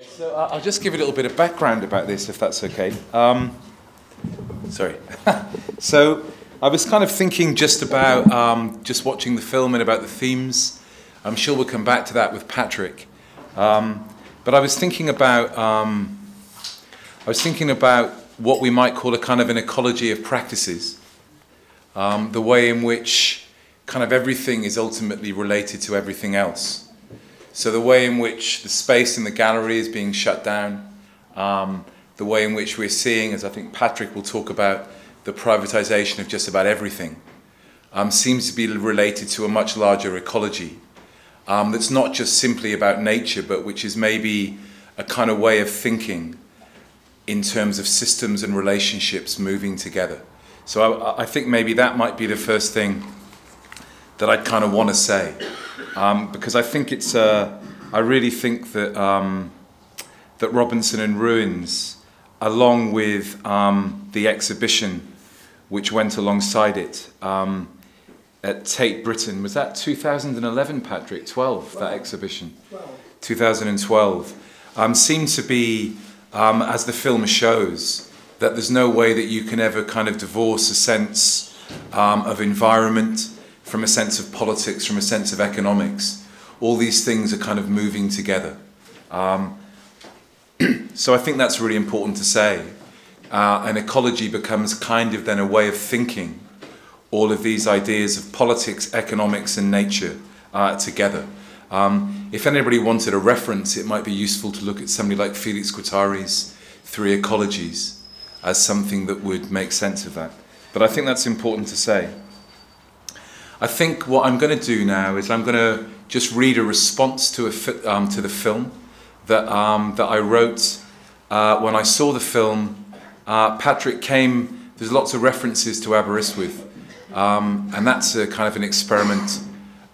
So I'll just give a little bit of background about this, if that's okay. Sorry. So I was kind of thinking just about just watching the film and about the themes. I'm sure we'll come back to that with Patrick. But I was thinking about what we might call a kind of an ecology of practices. The way in which kind of everything is ultimately related to everything else. So the way in which the space in the gallery is being shut down, the way in which we're seeing, as I think Patrick will talk about, the privatisation of just about everything, seems to be related to a much larger ecology that's not just simply about nature, but which is maybe a kind of way of thinking in terms of systems and relationships moving together. So I think maybe that might be the first thing that I'd kind of want to say. Because I think it's, I really think that that Robinson and Ruins, along with the exhibition which went alongside it at Tate Britain, was that 2011, Patrick? 12, that exhibition? 2012. Seemed to be, as the film shows, that there's no way that you can ever kind of divorce a sense of environment from a sense of politics, from a sense of economics. All these things are kind of moving together. So I think that's really important to say. And ecology becomes kind of then a way of thinking all of these ideas of politics, economics and nature together. If anybody wanted a reference, it might be useful to look at somebody like Felix Guattari's Three Ecologies as something that would make sense of that. But I think that's important to say. I think what I'm going to do now is I'm going to just read a response to the film that I wrote when I saw the film. Patrick came. There's lots of references to Aberystwyth, and that's a kind of an experiment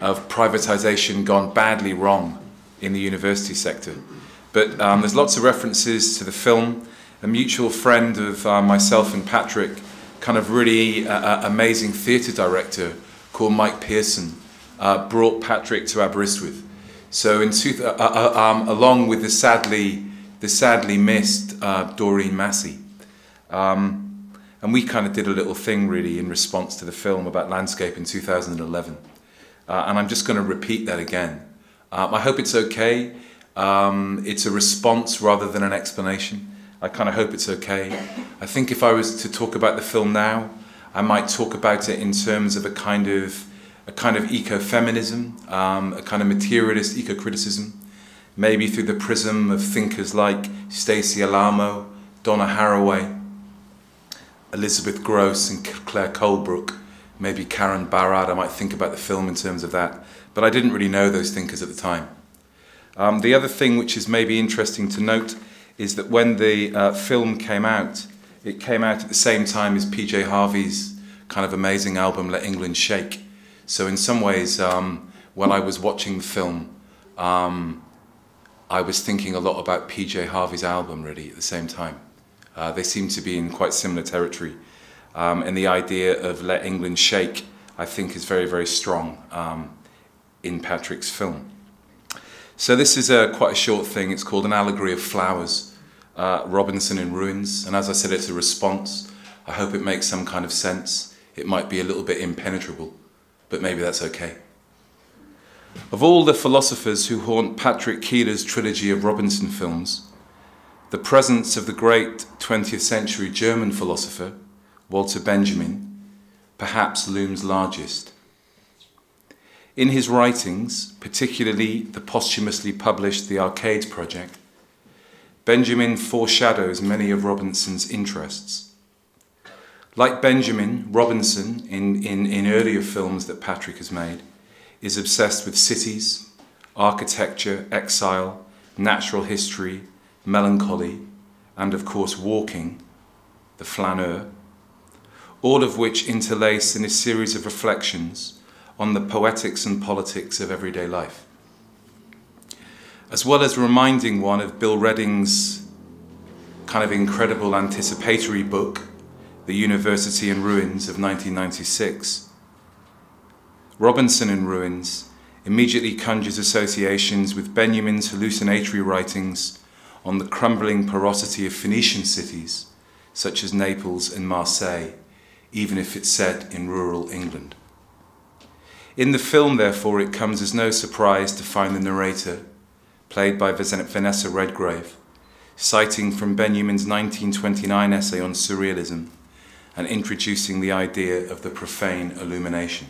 of privatisation gone badly wrong in the university sector. But there's lots of references to the film. A mutual friend of myself and Patrick, kind of really amazing theatre director called Mike Pearson, brought Patrick to Aberystwyth. So along with the sadly missed Doreen Massey. And we kind of did a little thing really in response to the film about landscape in 2011. And I'm just going to repeat that again. I hope it's okay. It's a response rather than an explanation. I kind of hope it's okay. I think if I was to talk about the film now, I might talk about it in terms of a kind of ecofeminism, a kind of materialist eco-criticism, maybe through the prism of thinkers like Stacey Alamo, Donna Haraway, Elizabeth Gross and Claire Colebrook, maybe Karen Barad. I might think about the film in terms of that, but I didn't really know those thinkers at the time. The other thing which is maybe interesting to note is that when the film came out, it came out at the same time as PJ Harvey's kind of amazing album, Let England Shake. So in some ways, when I was watching the film, I was thinking a lot about PJ Harvey's album really at the same time. They seem to be in quite similar territory. And the idea of Let England Shake, I think, is very, very strong in Patrick's film. So this is quite a short thing. It's called An Allegory of Flowers, Robinson in Ruins. And as I said, it's a response. I hope it makes some kind of sense. It might be a little bit impenetrable, but maybe that's okay. Of all the philosophers who haunt Patrick Keeler's trilogy of Robinson films, the presence of the great 20th century German philosopher, Walter Benjamin, perhaps looms largest. In his writings, particularly the posthumously published The Arcades Project, Benjamin foreshadows many of Robinson's interests. Like Benjamin, Robinson, in earlier films that Patrick has made, is obsessed with cities, architecture, exile, natural history, melancholy, and of course walking, the flaneur, all of which interlace in a series of reflections on the poetics and politics of everyday life. As well as reminding one of Bill Redding's kind of incredible anticipatory book, The University in Ruins of 1996, Robinson in Ruins immediately conjures associations with Benjamin's hallucinatory writings on the crumbling porosity of Phoenician cities, such as Naples and Marseille, even if it's set in rural England. In the film, therefore, it comes as no surprise to find the narrator, played by Vanessa Redgrave, citing from Benjamin's 1929 essay on surrealism and introducing the idea of the profane illumination.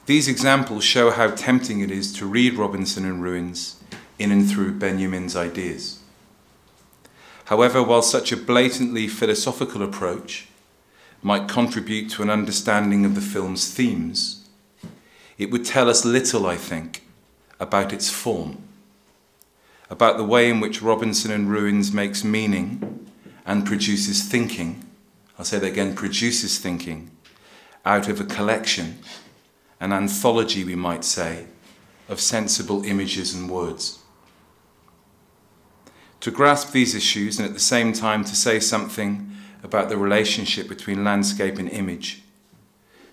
These examples show how tempting it is to read Robinson and Ruins in and through Benjamin's ideas. However, while such a blatantly philosophical approach might contribute to an understanding of the film's themes, it would tell us little, I think, about its form, about the way in which Robinson and Ruins makes meaning and produces thinking, I'll say that again, produces thinking, out of a collection, an anthology, we might say, of sensible images and words. To grasp these issues and at the same time to say something about the relationship between landscape and image,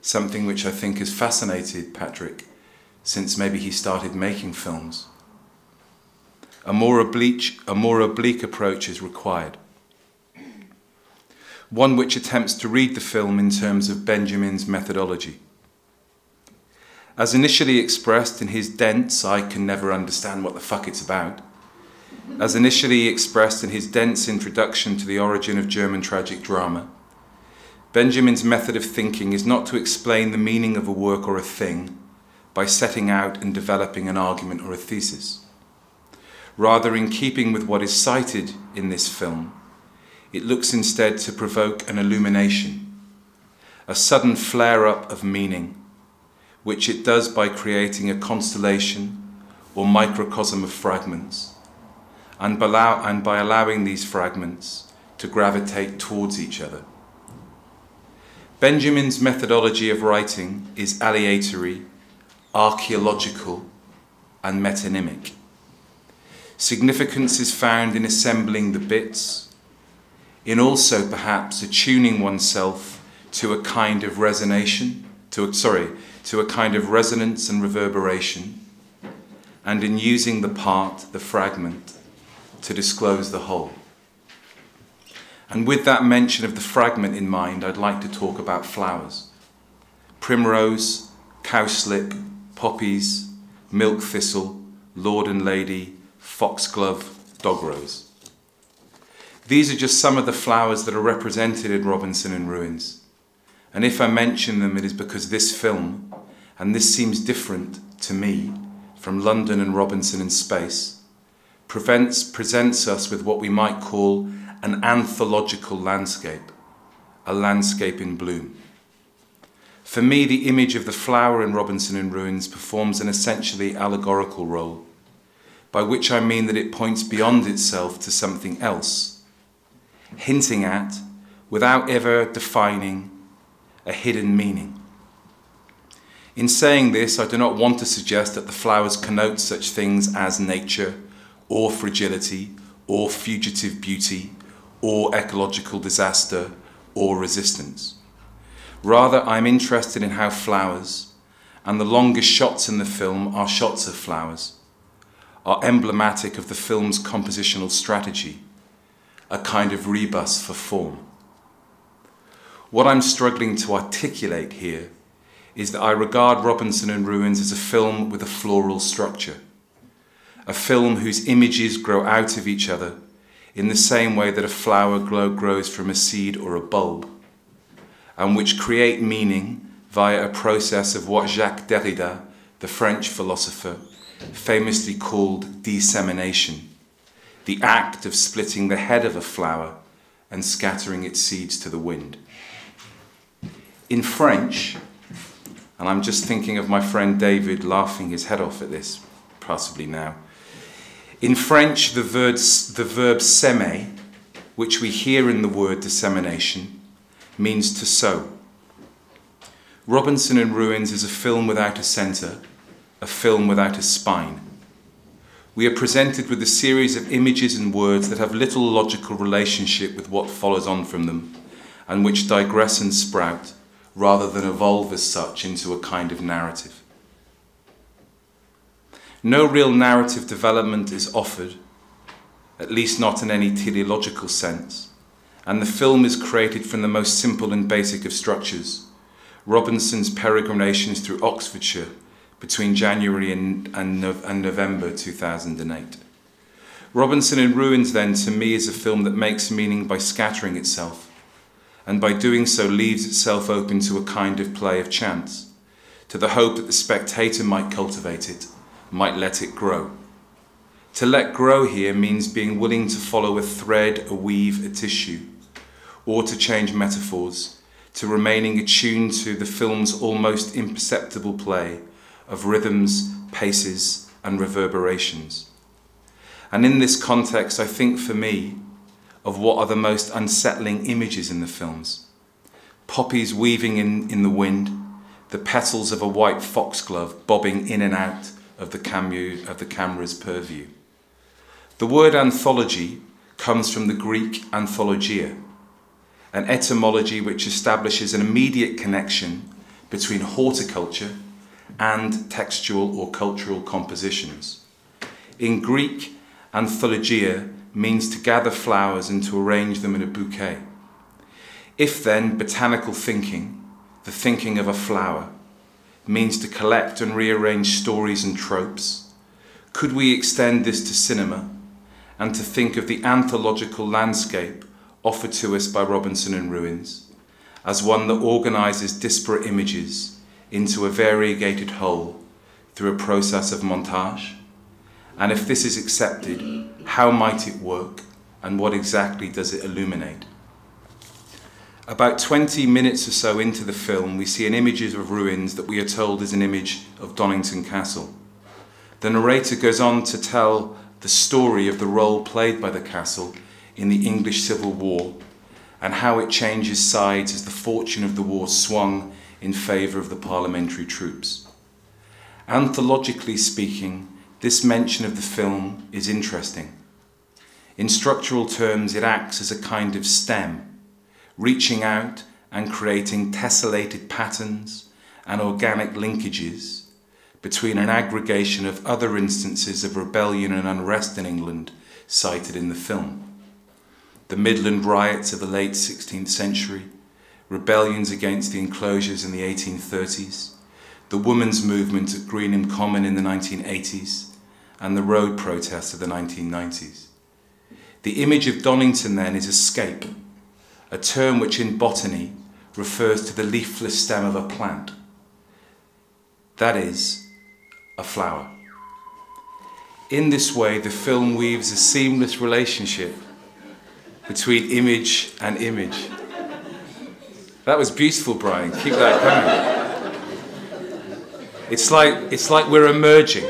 something which I think has fascinated Patrick since maybe he started making films, a more oblique approach is required. One which attempts to read the film in terms of Benjamin's methodology. As initially expressed in his dense, I can never understand what the fuck it's about, as initially expressed in his dense introduction to the origin of German tragic drama, Benjamin's method of thinking is not to explain the meaning of a work or a thing by setting out and developing an argument or a thesis. Rather, in keeping with what is cited in this film, it looks instead to provoke an illumination, a sudden flare-up of meaning, which it does by creating a constellation or microcosm of fragments, and by allowing these fragments to gravitate towards each other. Benjamin's methodology of writing is aleatory, archaeological, and metonymic. Significance is found in assembling the bits, in also perhaps attuning oneself to a kind of to a kind of resonance and reverberation, and in using the part, the fragment, to disclose the whole. And with that mention of the fragment in mind, I'd like to talk about flowers. Primrose, cowslip, poppies, milk thistle, lord and lady, foxglove, dogrose. These are just some of the flowers that are represented in Robinson and Ruins. And if I mention them, it is because this film, and this seems different to me from London and Robinson in Space, presents us with what we might call an anthological landscape, a landscape in bloom. For me, the image of the flower in Robinson and Ruins performs an essentially allegorical role, by which I mean that it points beyond itself to something else, hinting at, without ever defining, a hidden meaning. In saying this, I do not want to suggest that the flowers connote such things as nature, or fragility, or fugitive beauty, or ecological disaster, or resistance. Rather, I'm interested in how flowers, and the longest shots in the film are shots of flowers, are emblematic of the film's compositional strategy, a kind of rebus for form. What I'm struggling to articulate here is that I regard Robinson and Ruins as a film with a floral structure, a film whose images grow out of each other in the same way that a flower grows from a seed or a bulb, and which create meaning via a process of what Jacques Derrida, the French philosopher, famously called dissemination, the act of splitting the head of a flower and scattering its seeds to the wind. In French, and I'm just thinking of my friend David laughing his head off at this, possibly now. In French, the verb semer, which we hear in the word dissemination, means to sow. Robinson and Ruins is a film without a centre, a film without a spine. We are presented with a series of images and words that have little logical relationship with what follows on from them, and which digress and sprout, rather than evolve as such into a kind of narrative. No real narrative development is offered, at least not in any teleological sense, and the film is created from the most simple and basic of structures, Robinson's peregrinations through Oxfordshire between January and November 2008. Robinson in Ruins, then, to me is a film that makes meaning by scattering itself, and by doing so leaves itself open to a kind of play of chance, to the hope that the spectator might cultivate it, might let it grow. To let grow here means being willing to follow a thread, a weave, a tissue, or to change metaphors, to remaining attuned to the film's almost imperceptible play of rhythms, paces, and reverberations. And in this context, I think for me of what are the most unsettling images in the films. Poppies weaving in the wind, the petals of a white foxglove bobbing in and out of the camera's purview. The word anthology comes from the Greek anthologia, an etymology which establishes an immediate connection between horticulture and textual or cultural compositions. In Greek, anthologia means to gather flowers and to arrange them in a bouquet. If then botanical thinking, the thinking of a flower, means to collect and rearrange stories and tropes, could we extend this to cinema and to think of the anthological landscape offered to us by Robinson in Ruins as one that organises disparate images into a variegated whole through a process of montage? And if this is accepted, how might it work, and what exactly does it illuminate? About 20 minutes or so into the film, we see an image of ruins that we are told is an image of Donington Castle. The narrator goes on to tell the story of the role played by the castle in the English Civil War and how it changes sides as the fortune of the war swung in favour of the parliamentary troops. Anthologically speaking, this mention of the film is interesting. In structural terms, it acts as a kind of stem, reaching out and creating tessellated patterns and organic linkages between an aggregation of other instances of rebellion and unrest in England cited in the film. The Midland riots of the late 16th century, rebellions against the enclosures in the 1830s, the women's movement at Greenham Common in the 1980s, and the road protests of the 1990s. The image of Donington then is escape, a term which in botany refers to the leafless stem of a plant. That is, a flower. In this way, the film weaves a seamless relationship between image and image. That was beautiful, Brian. Keep that coming. It's like we're emerging.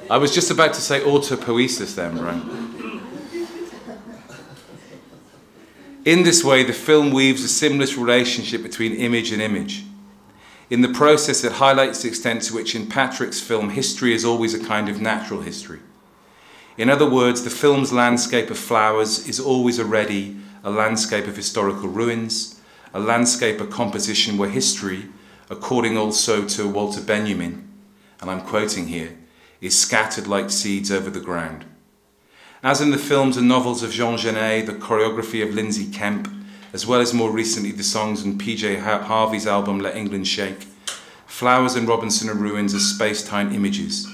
I was just about to say autopoiesis then, Brian. In this way, the film weaves a seamless relationship between image and image. In the process, it highlights the extent to which in Patrick's film, history is always a kind of natural history. In other words, the film's landscape of flowers is always already a landscape of historical ruins, a landscape of composition where history, according also to Walter Benjamin, and I'm quoting here, is scattered like seeds over the ground. As in the films and novels of Jean Genet, the choreography of Lindsay Kemp, as well as more recently the songs on PJ Harvey's album Let England Shake, flowers in Robinson in Ruins are space-time images,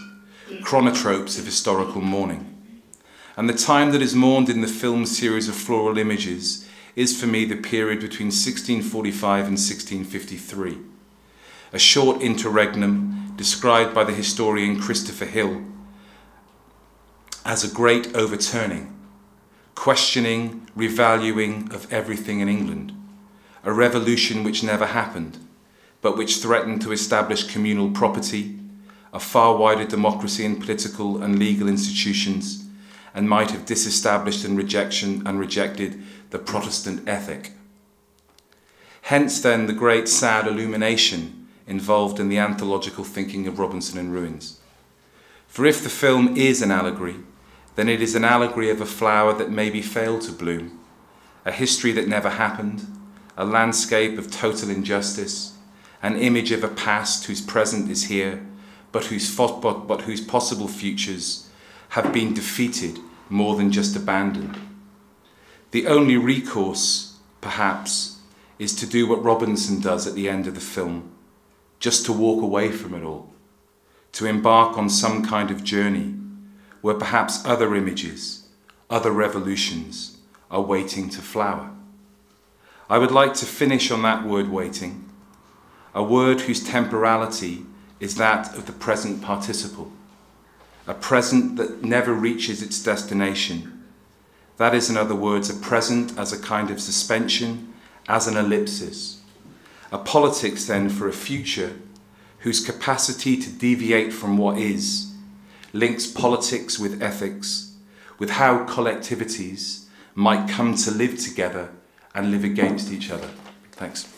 chronotropes of historical mourning. And the time that is mourned in the film's series of floral images is for me the period between 1645 and 1653, a short interregnum described by the historian Christopher Hill as a great overturning, questioning, revaluing of everything in England, a revolution which never happened, but which threatened to establish communal property, a far wider democracy in political and legal institutions, and might have disestablished and rejected the Protestant ethic. Hence then the great sad illumination involved in the anthological thinking of Robinson in Ruins. For if the film is an allegory, then it is an allegory of a flower that maybe failed to bloom, a history that never happened, a landscape of total injustice, an image of a past whose present is here, but whose possible futures have been defeated more than just abandoned. The only recourse, perhaps, is to do what Robinson does at the end of the film, just to walk away from it all, to embark on some kind of journey where perhaps other images, other revolutions are waiting to flower. I would like to finish on that word waiting, a word whose temporality is that of the present participle, a present that never reaches its destination. That is, in other words, a present as a kind of suspension, as an ellipsis. A politics, then, for a future whose capacity to deviate from what is links politics with ethics, with how collectivities might come to live together and live against each other. Thanks.